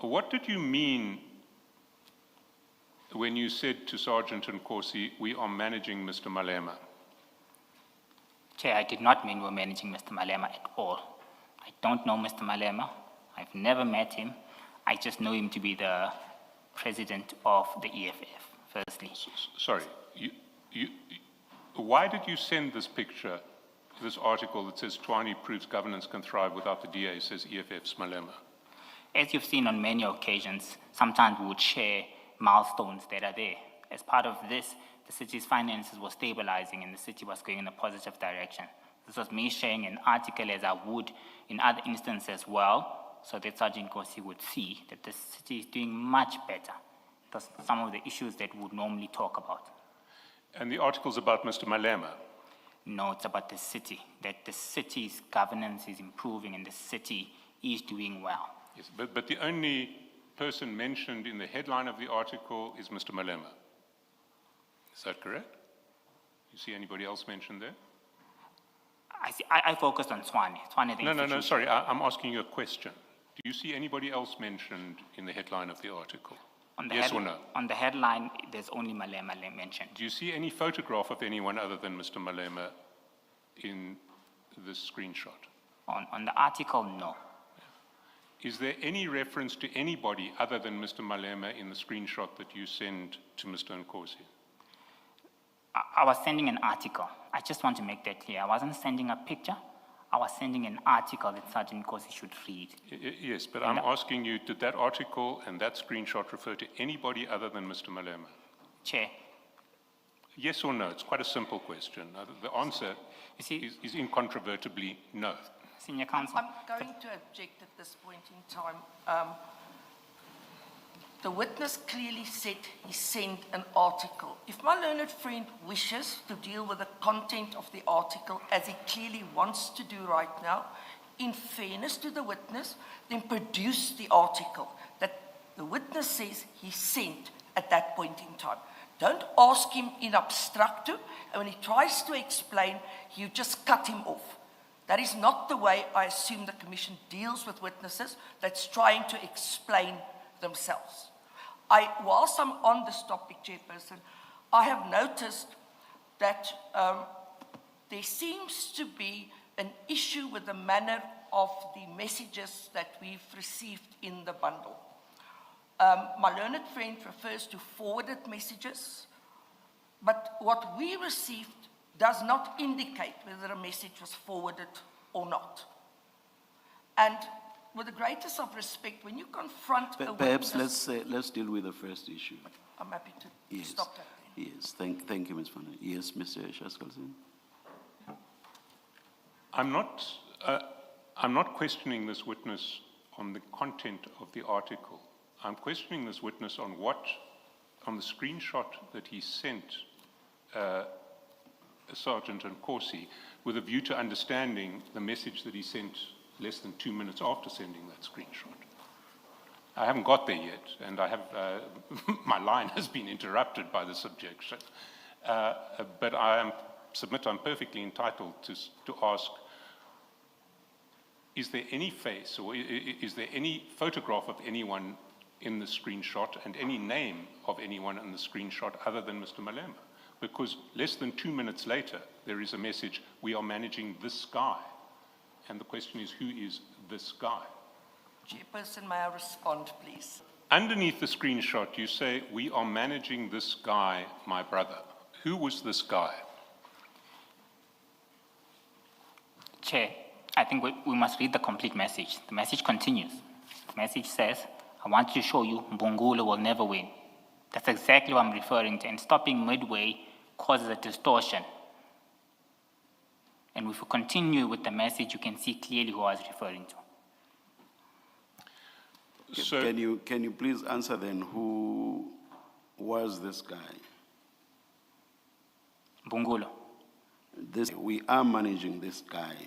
what did you mean when you said to Sergeant Nkosi, we are managing Mr. Malema? Chair, I did not mean we're managing Mr. Malema at all. I don't know Mr. Malema. I've never met him. I just know him to be the president of the EFF, firstly. Sorry, why did you send this picture, this article that says Tshwane proves governance can thrive without the DA, says EFF's Malema? As you've seen on many occasions, sometimes we would share milestones that are there. As part of this, the city's finances were stabilizing and the city was going in a positive direction. This was me sharing an article, as I would in other instances as well, so that Sergeant Nkosi would see that the city is doing much better. That's some of the issues that we would normally talk about. And the article's about Mr. Malema? No, it's about the city, that the city's governance is improving and the city is doing well. Yes, but the only person mentioned in the headline of the article is Mr. Malema. Is that correct? You see anybody else mentioned there? I focused on Tshwane. No, sorry, I'm asking you a question. Do you see anybody else mentioned in the headline of the article? Yes or no? On the headline, there's only Malema mentioned. Do you see any photograph of anyone other than Mr. Malema in this screenshot? On the article, no. Is there any reference to anybody other than Mr. Malema in the screenshot that you send to Mr. Nkosi? I was sending an article. I just want to make that clear. I wasn't sending a picture. I was sending an article that Sergeant Nkosi should read. Yes, but I'm asking you, did that article and that screenshot refer to anybody other than Mr. Malema? Chair. Yes or no? It's quite a simple question. The answer is incontrovertibly no. Senior Counsel. I'm going to object at this point in time. The witness clearly said he sent an article. If my learned friend wishes to deal with the content of the article, as he clearly wants to do right now, in fairness to the witness, then produce the article that the witness says he sent at that point in time. Don't ask him in abstracto, and when he tries to explain, you just cut him off. That is not the way I assume the Commission deals with witnesses that's trying to explain themselves. Whilst I'm on this topic, Chairperson, I have noticed that there seems to be an issue with the manner of the messages that we've received in the bundle. My learned friend refers to forwarded messages, but what we received does not indicate whether a message was forwarded or not. And with the greatest of respect, when you confront a perhaps witness... let's deal with the first issue. I'm happy to stop that then. Yes, thank you, Ms. Fanny. Yes, Mr. Shaskalson. I'm not questioning this witness on the content of the article. I'm questioning this witness on the screenshot that he sent Sergeant Nkosi with a view to understanding the message that he sent less than 2 minutes after sending that screenshot. I haven't got there yet, and I have my line has been interrupted by this objection. But I submit I'm perfectly entitled to ask, is there any face or is there any photograph of anyone in the screenshot and any name of anyone in the screenshot other than Mr. Malema? Because less than 2 minutes later, there is a message, we are managing this guy. And the question is, who is this guy? Chairperson, may I respond, please? Underneath the screenshot, you say, we are managing this guy, my brother. Who was this guy? Chair, I think we must read the complete message. The message continues. The message says, I want to show you Mbungulu will never win. That's exactly what I'm referring to, and stopping midway causes a distortion. And if we continue with the message, you can see clearly who I was referring to. So, can you please answer then, who was this guy? Mbungulu. We are managing this guy.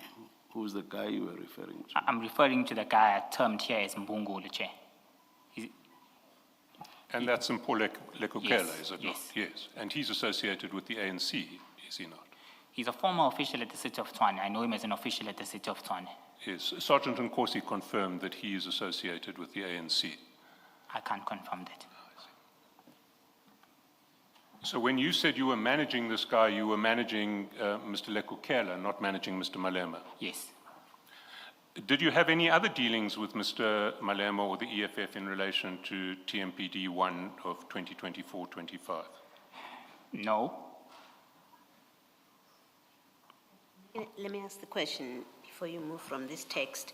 Who's the guy you were referring to? I'm referring to the guy I termed here as Mbungulu, Chair. and that's Mpho Lekukela, Yes, is it yes. not? Yes. And he's associated with the ANC, is he not? He's a former official at the City of Tshwane. I know him as an official at the City of Tshwane. Yes. Sergeant Nkosi confirmed that he is associated with the ANC. I can't confirm that. So when you said you were managing this guy, you were managing Mr. Lekukela, not managing Mr. Malema. Yes. Did you have any other dealings with Mr. Malema or the EFF in relation to TMPD 1 of 2024-25? No. Let me ask the question before you move from this text.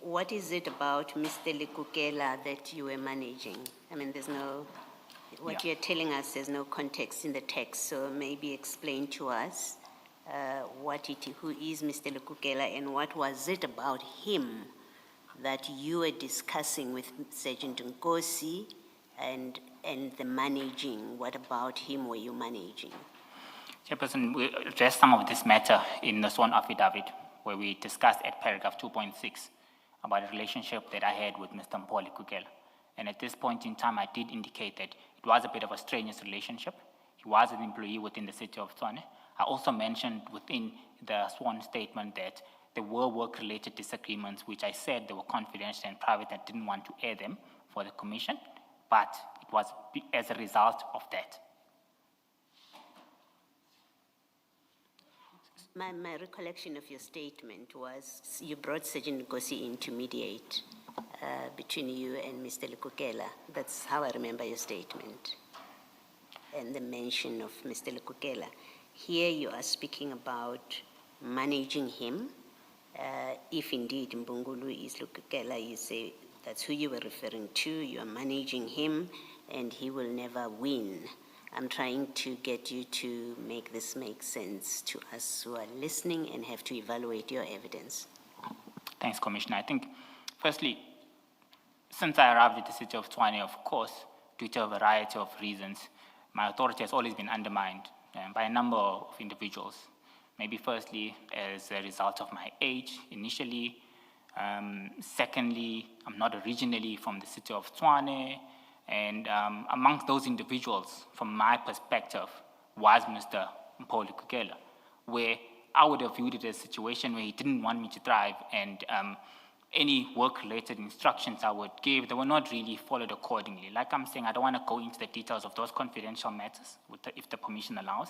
What is it about Mr. Lekukela that you were managing? I mean, there's no, what Yeah. you're telling us, there's no context in the text, so maybe explain to us who is Mr. Lekukela and what was it about him that you were discussing with Sergeant Nkosi and the managing? What about him were you managing? Chairperson, we addressed some of this matter in the sworn affidavit, where we discussed at paragraph 2.6 about a relationship that I had with Mr. Mpho Lekukela. And at this point in time, I did indicate that it was a bit of a strenuous relationship. He was an employee within the city of Tshwane. I also mentioned within the sworn statement that there were work-related disagreements, which I said they were confidential and private. I didn't want to air them for the commission, but it was as a result of that. My recollection of your statement was you brought Sergeant Nkosi in to mediate between you and Mr. Lekukela. That's how I remember your statement and the mention of Mr. Lekukela. Here you are speaking about managing him. If indeed Mbungulu is Lekukela, you say that's who you were referring to. You are managing him and he will never win. I'm trying to get you to make this make sense to us who are listening and have to evaluate your evidence. Thanks, Commissioner. I think, firstly, since I arrived at the city of Tshwane, of course, due to a variety of reasons, my authority has always been undermined by a number of individuals. Maybe firstly, as a result of my age initially. Secondly, I'm not originally from the city of Tshwane. And amongst those individuals, from my perspective, was Mr. Mpho Lekukela, where I would have viewed it as a situation where he didn't want me to thrive, and any work-related instructions I would give, they were not really followed accordingly. Like I'm saying, I don't want to go into the details of those confidential matters, if the permission allows,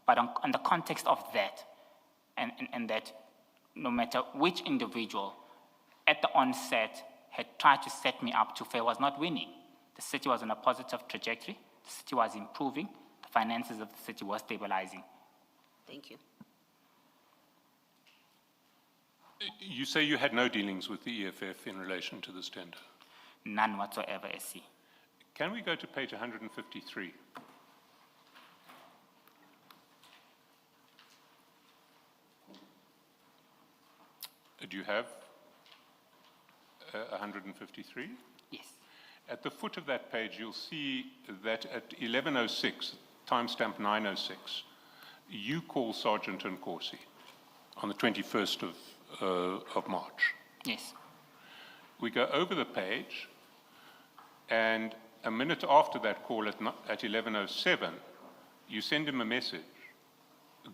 but on the context of that, and that no matter which individual at the onset had tried to set me up to fail was not winning. The city was on a positive trajectory. The city was improving. The finances of the city were stabilizing. Thank you. You say you had no dealings with the EFF in relation to this tender. None whatsoever, SC. Can we go to page 153? Do you have 153? Yes. At the foot of that page, you'll see that at 11:06, timestamp 9:06, you call Sergeant Nkosi on the 21st of March. Yes. We go over the page, and a minute after that call at 11:07, you send him a message.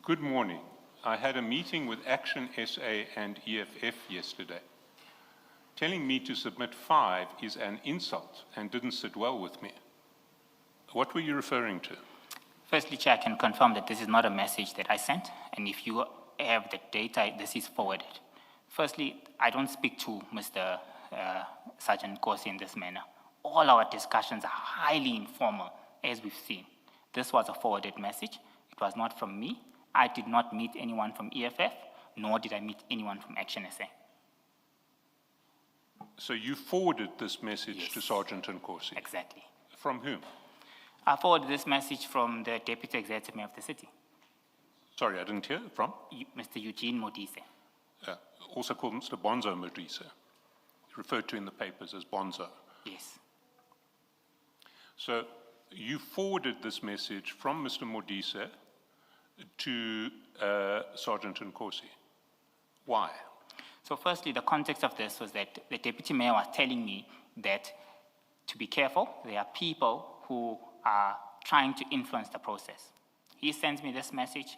Good morning. I had a meeting with Action SA and EFF yesterday. Telling me to submit 5 is an insult and didn't sit well with me. What were you referring to? Firstly, Chair, I can confirm that this is not a message that I sent, and if you have the data, this is forwarded. Firstly, I don't speak to Mr. Sergeant Nkosi in this manner. All our discussions are highly informal, as we've seen. This was a forwarded message. It was not from me. I did not meet anyone from EFF, nor did I meet anyone from Action SA. So you forwarded this message Yes. to Sergeant Nkosi? Exactly. From whom? I forwarded this message from the Deputy Executive Mayor of the city, Sorry, I didn't hear. From? Mr. Eugene Modise. Also called Mr. Bonzo Modise, referred to in the papers as Bonzo. Yes. So you forwarded this message from Mr. Modise to Sergeant Nkosi. Why? So firstly, the context of this was that the Deputy Mayor was telling me that to be careful, there are people who are trying to influence the process. He sends me this message.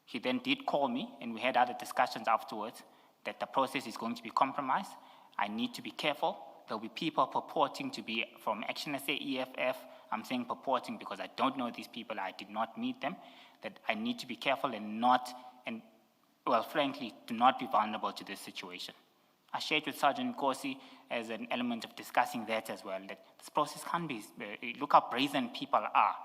He then did call me, and we had other discussions afterwards that the process is going to be compromised. I need to be careful there'll be people purporting to be from Action SA EFF. I'm saying purporting because I don't know these people, I did not meet them, that I need to be careful well, frankly, to not be vulnerable to this situation. I shared with Sergeant Nkosi as an element of discussing that as well, that this process can't be, look how brazen people are.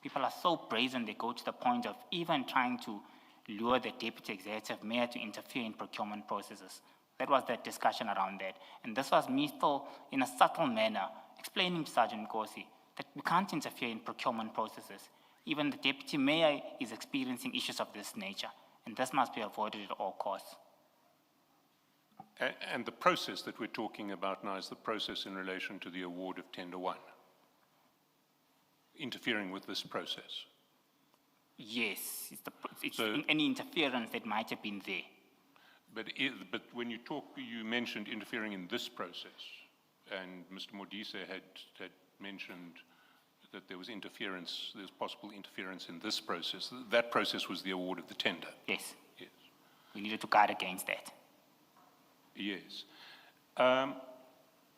People are so brazen, they go to the point of even trying to lure the deputy executive mayor to interfere in procurement processes. That was the discussion around that. And this was me still, in a subtle manner, explaining to Sergeant Nkosi that we can't interfere in procurement processes. Even the deputy mayor is experiencing issues of this nature, and this must be avoided at all costs. And the process that we're talking about now is the process in relation to the award of Tender 1, interfering with this process. Yes, it's So- any interference that might have been there. But when you talk, you mentioned interfering in this process, and Mr. Modise had mentioned that there was interference, there's possible interference in this process. That process was the award of the tender. Yes, Yes. we needed to guard against that. Yes.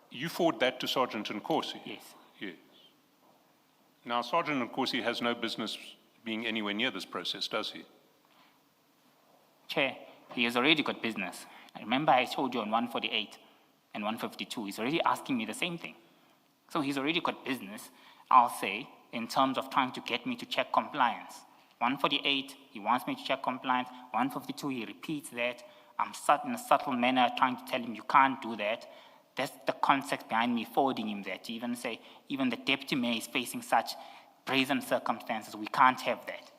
You forward that to Sergeant Nkosi? Yes. Yes. Now, Sergeant Nkosi has no business being anywhere near this process, does he? Chair, he has already got business. I remember I told you on 148 and 152, he's already asking me the same thing. So he's already got business, I'll say, in terms of trying to get me to check compliance. 148, he wants me to check compliance. 152, he repeats that. I'm in a subtle manner trying to tell him you can't do that. That's the context behind me forwarding him that. To even say, even the deputy mayor is facing such brazen circumstances, we can't have that.